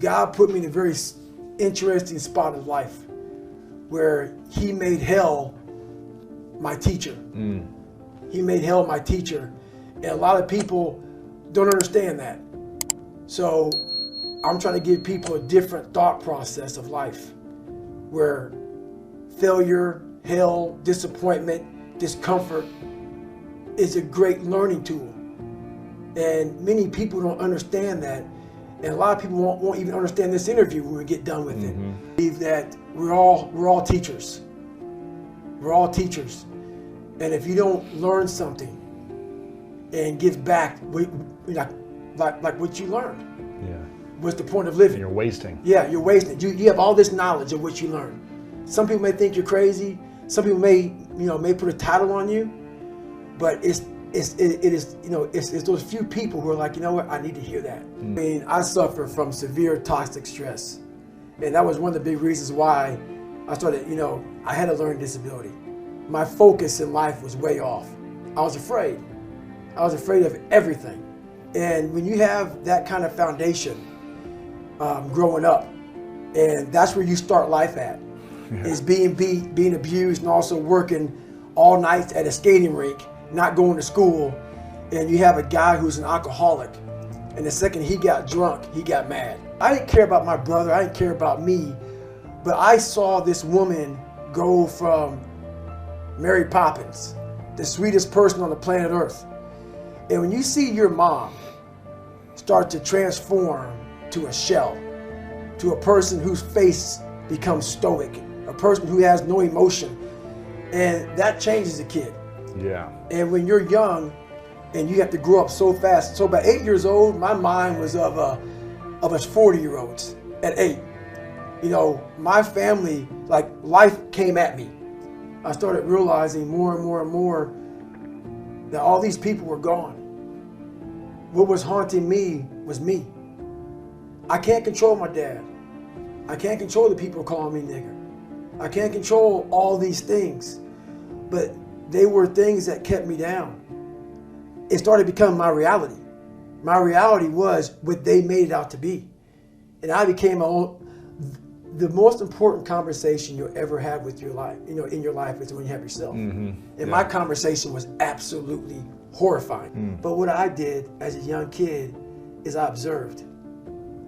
God put me in a very interesting spot in life where he made hell my teacher. He made hell my teacher. And a lot of people don't understand that. So I'm trying to give people a different thought process of life where failure, hell, disappointment, discomfort is a great learning tool. And many people don't understand that. And a lot of people won't even understand this interview when we get done with it. I believe that we're all teachers. We're all teachers. And if you don't learn something and give back like what you learned, what's the point of living? You're wasting. Yeah, you're wasting. You have all this knowledge of what you learned. Some people may think you're crazy. Some people may put a title on you, but it is those few people who are like, you know what, I need to hear that. I mean, I suffer from severe toxic stress, and that was one of the big reasons why I started. I had a learning disability. My focus in life was way off. I was afraid. I was afraid of everything. And when you have that kind of foundation growing up, and that's where you start life at, is being beat, being abused, and also working all nights at a skating rink, not going to school, and you have a guy who's an alcoholic, and the second he got drunk, he got mad. I didn't care about my brother, I didn't care about me, but I saw this woman go from Mary Poppins, the sweetest person on the planet Earth. And when you see your mom start to transform to a shell, to a person whose face becomes stoic, a person who has no emotion, and that changes a kid. Yeah. And when you're young and you have to grow up so fast, so by 8 years old, my mind was of us 40-year-olds at 8. My family, like, life came at me. I started realizing more and more and more that all these people were gone. What was haunting me was me. I can't control my dad. I can't control the people calling me nigger. I can't control all these things, but they were things that kept me down. It started becoming my reality. My reality was what they made it out to be. And I became the most important conversation you'll ever have with your life, in your life, is when you have yourself. And my conversation was absolutely horrifying. But what I did as a young kid is I observed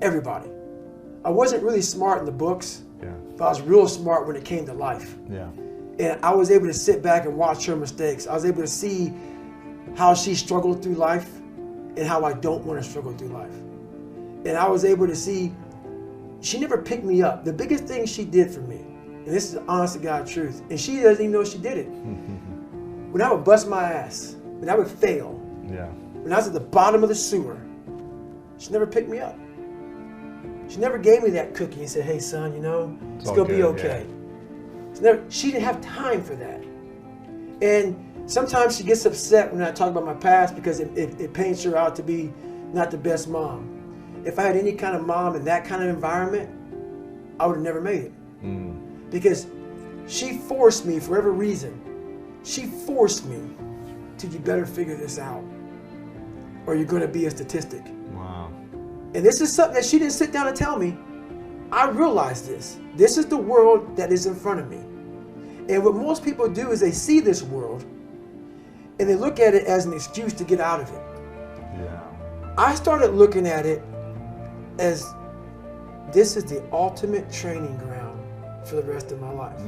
everybody. I wasn't really smart in the books, but I was real smart when it came to life. And I was able to sit back and watch her mistakes. I was able to see how she struggled through life and how I don't want to struggle through life. And I was able to see she never picked me up. The biggest thing she did for me, and this is the honest to God truth, and she doesn't even know she did it. When I would bust my ass, when I would fail, when I was at the bottom of the sewer, she never picked me up. She never gave me that cookie and said, hey son, it's gonna be okay. She didn't have time for that. And sometimes she gets upset when I talk about my past because it paints her out to be not the best mom. If I had any kind of mom in that kind of environment, I would have never made it. Because she forced me, for whatever reason, she forced me to, you better figure this out or you're gonna be a statistic. Wow. And this is something that she didn't sit down and tell me. I realized this. This is the world that is in front of me. And what most people do is they see this world and they look at it as an excuse to get out of it. I started looking at it as this is the ultimate training ground for the rest of my life.